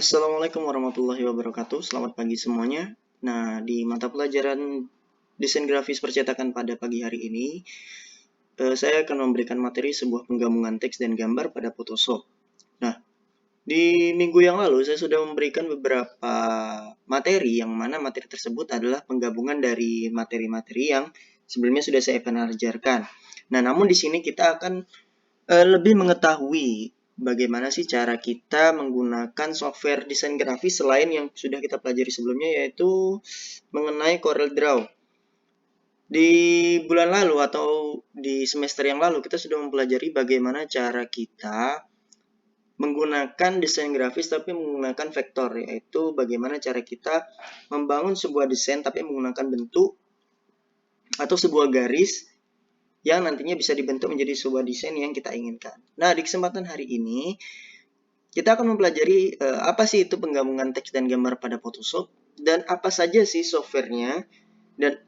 Assalamualaikum warahmatullahi wabarakatuh. Selamat pagi semuanya. Nah, di mata pelajaran desain grafis percetakan pada pagi hari ini, saya akan memberikan materi sebuah penggabungan teks dan gambar pada Photoshop. Nah, di minggu yang lalu saya sudah memberikan beberapa materi, yang mana materi tersebut adalah penggabungan dari materi-materi yang sebelumnya sudah saya pernah ajarkan. Nah, namun di sini kita akan lebih mengetahui bagaimana sih cara kita menggunakan software desain grafis selain yang sudah kita pelajari sebelumnya, yaitu mengenai CorelDRAW. Di bulan lalu atau di semester yang lalu kita sudah mempelajari bagaimana cara kita menggunakan desain grafis tapi menggunakan vektor, yaitu bagaimana cara kita membangun sebuah desain tapi menggunakan bentuk atau sebuah garis yang nantinya bisa dibentuk menjadi sebuah desain yang kita inginkan. Nah, di kesempatan hari ini kita akan mempelajari apa sih itu penggabungan teks dan gambar pada Photoshop, dan apa saja sih softwarenya, dan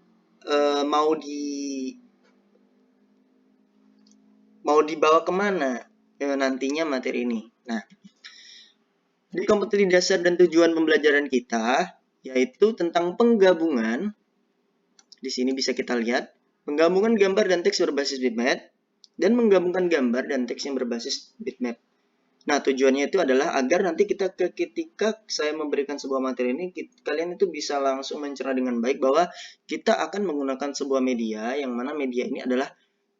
mau dibawa kemana nantinya materi ini. Nah, di kompetisi dasar dan tujuan pembelajaran kita, yaitu tentang penggabungan, di sini bisa kita lihat, penggabungan gambar dan teks berbasis bitmap, dan menggabungkan gambar dan teks yang berbasis bitmap. Nah, tujuannya itu adalah agar nanti ketika saya memberikan sebuah materi ini, kalian itu bisa langsung mencerna dengan baik bahwa kita akan menggunakan sebuah media, yang mana media ini adalah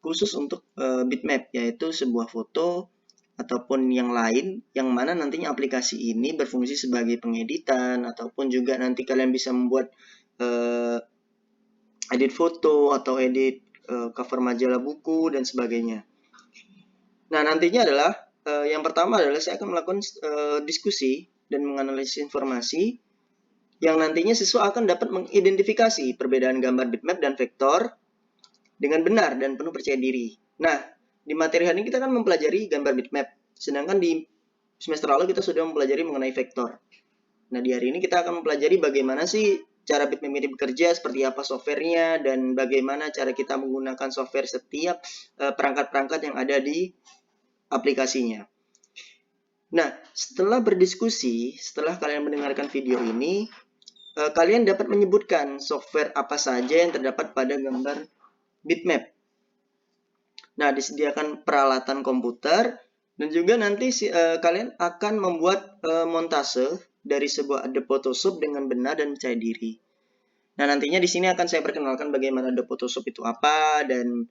khusus untuk bitmap, yaitu sebuah foto ataupun yang lain, yang mana nantinya aplikasi ini berfungsi sebagai pengeditan, ataupun juga nanti kalian bisa membuat edit foto atau edit cover majalah buku dan sebagainya. Nah, nantinya adalah yang pertama adalah saya akan melakukan diskusi dan menganalisis informasi yang nantinya siswa akan dapat mengidentifikasi perbedaan gambar bitmap dan vektor dengan benar dan penuh percaya diri. Nah, di materi hari ini kita akan mempelajari gambar bitmap, sedangkan di semester lalu kita sudah mempelajari mengenai vektor. Nah, di hari ini kita akan mempelajari bagaimana sih cara bitmap ini bekerja, seperti apa softwarenya, dan bagaimana cara kita menggunakan software setiap perangkat-perangkat yang ada di aplikasinya. Nah, setelah berdiskusi, setelah kalian mendengarkan video ini, kalian dapat menyebutkan software apa saja yang terdapat pada gambar bitmap. Nah, disediakan peralatan komputer, dan juga nanti kalian akan membuat montase dari sebuah Adobe Photoshop dengan benar dan percaya diri. Nah, nantinya di sini akan saya perkenalkan bagaimana Adobe Photoshop itu apa, dan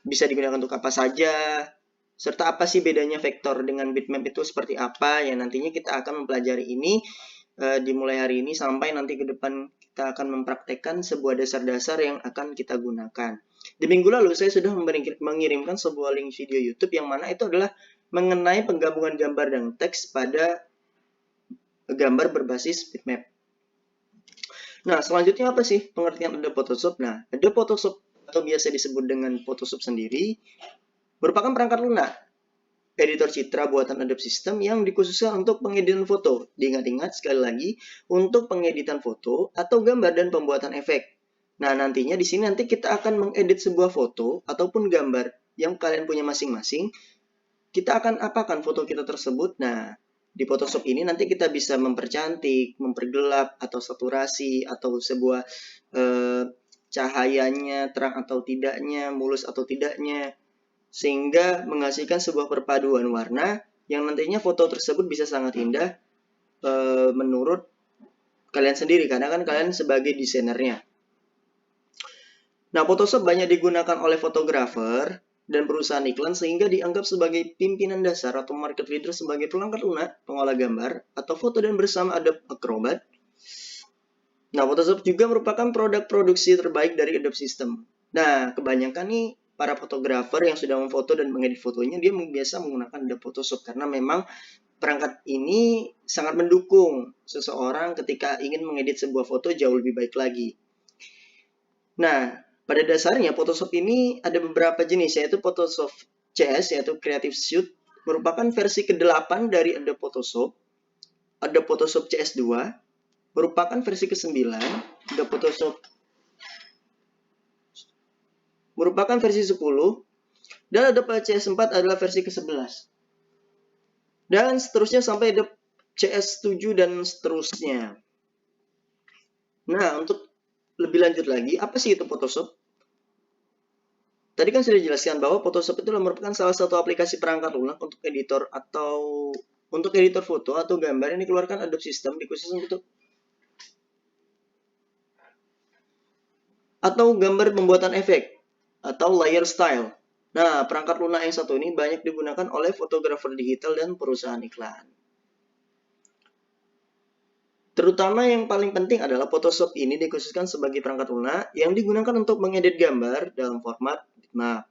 bisa digunakan untuk apa saja, serta apa sih bedanya vektor dengan bitmap itu seperti apa, ya nantinya kita akan mempelajari ini dimulai hari ini sampai nanti ke depan kita akan mempraktekkan sebuah dasar-dasar yang akan kita gunakan. Di minggu lalu saya sudah mengirimkan sebuah link video YouTube yang mana itu adalah mengenai penggabungan gambar dan teks pada gambar berbasis bitmap. Nah, selanjutnya apa sih pengertian Adobe Photoshop? Nah, Adobe Photoshop atau biasa disebut dengan Photoshop sendiri merupakan perangkat lunak editor citra buatan Adobe System yang dikhususkan untuk pengeditan foto. Diingat-ingat sekali lagi, untuk pengeditan foto atau gambar dan pembuatan efek. Nah, nantinya di sini nanti kita akan mengedit sebuah foto ataupun gambar yang kalian punya masing-masing. Kita akan apakan foto kita tersebut? Nah, di Photoshop ini nanti kita bisa mempercantik, mempergelap, atau saturasi, atau sebuah cahayanya terang atau tidaknya, mulus atau tidaknya, sehingga menghasilkan sebuah perpaduan warna yang nantinya foto tersebut bisa sangat indah menurut kalian sendiri, karena kan kalian sebagai desainernya. Nah, Photoshop banyak digunakan oleh fotografer dan perusahaan iklan sehingga dianggap sebagai pimpinan dasar atau market leader sebagai perangkat lunak pengolah gambar atau foto, dan bersama Adobe Acrobat. Nah, Photoshop juga merupakan produk produksi terbaik dari Adobe System. Nah, kebanyakan nih para fotografer yang sudah memfoto dan mengedit fotonya, dia biasa menggunakan Adobe Photoshop karena memang perangkat ini sangat mendukung seseorang ketika ingin mengedit sebuah foto jauh lebih baik lagi. Nah, pada dasarnya Photoshop ini ada beberapa jenis, yaitu Photoshop CS, yaitu Creative Suite, merupakan versi ke-8 dari Adobe Photoshop. Adobe Photoshop CS2 merupakan versi ke-9, Adobe Photoshop merupakan versi 10, dan Adobe CS4 adalah versi ke-11. Dan seterusnya sampai Adobe CS7 dan seterusnya. Nah, untuk lebih lanjut lagi, apa sih itu Photoshop? Tadi kan sudah dijelaskan bahwa Photoshop itu merupakan salah satu aplikasi perangkat lunak untuk editor foto atau gambar yang dikeluarkan Adobe System dikhususkan untuk atau gambar pembuatan efek atau layer style. Nah, perangkat lunak yang satu ini banyak digunakan oleh fotografer digital dan perusahaan iklan. Terutama yang paling penting adalah Photoshop ini dikhususkan sebagai perangkat lunak yang digunakan untuk mengedit gambar dalam format bitmap.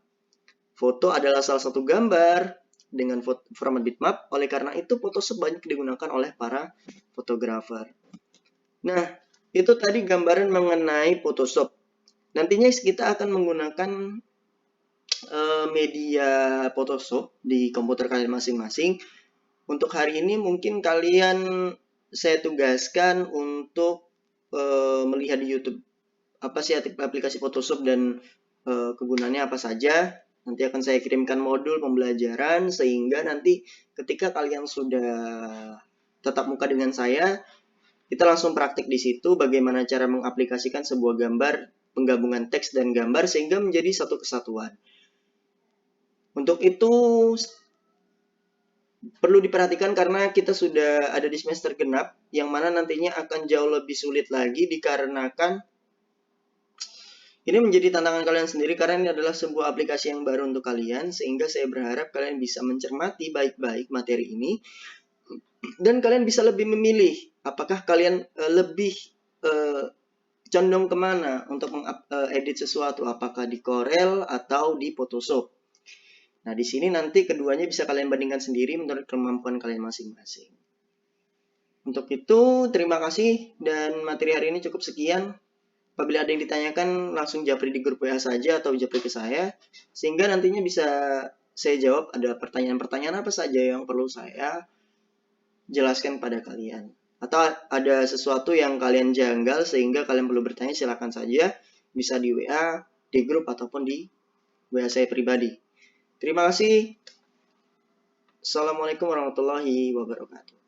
Foto adalah salah satu gambar dengan format bitmap, oleh karena itu Photoshop banyak digunakan oleh para fotografer. Nah, itu tadi gambaran mengenai Photoshop. Nantinya kita akan menggunakan media Photoshop di komputer kalian masing-masing. Untuk hari ini mungkin kalian saya tugaskan untuk melihat di YouTube apa sih aplikasi Photoshop dan kegunaannya apa saja. Nanti akan saya kirimkan modul pembelajaran sehingga nanti ketika kalian sudah tatap muka dengan saya, kita langsung praktik di situ bagaimana cara mengaplikasikan sebuah gambar, penggabungan teks dan gambar sehingga menjadi satu kesatuan. Untuk itu perlu diperhatikan karena kita sudah ada di semester genap yang mana nantinya akan jauh lebih sulit lagi dikarenakan ini menjadi tantangan kalian sendiri karena ini adalah sebuah aplikasi yang baru untuk kalian, sehingga saya berharap kalian bisa mencermati baik-baik materi ini dan kalian bisa lebih memilih apakah kalian lebih condong kemana untuk mengedit sesuatu, apakah di Corel atau di Photoshop. Nah, di sini nanti keduanya bisa kalian bandingkan sendiri menurut kemampuan kalian masing-masing. Untuk itu, terima kasih dan materi hari ini cukup sekian. Apabila ada yang ditanyakan, langsung japri di grup WA saja atau japri ke saya, sehingga nantinya bisa saya jawab ada pertanyaan-pertanyaan apa saja yang perlu saya jelaskan pada kalian. Atau ada sesuatu yang kalian janggal sehingga kalian perlu bertanya, silakan saja. Bisa di WA, di grup, ataupun di WA saya pribadi. Terima kasih. Assalamualaikum warahmatullahi wabarakatuh.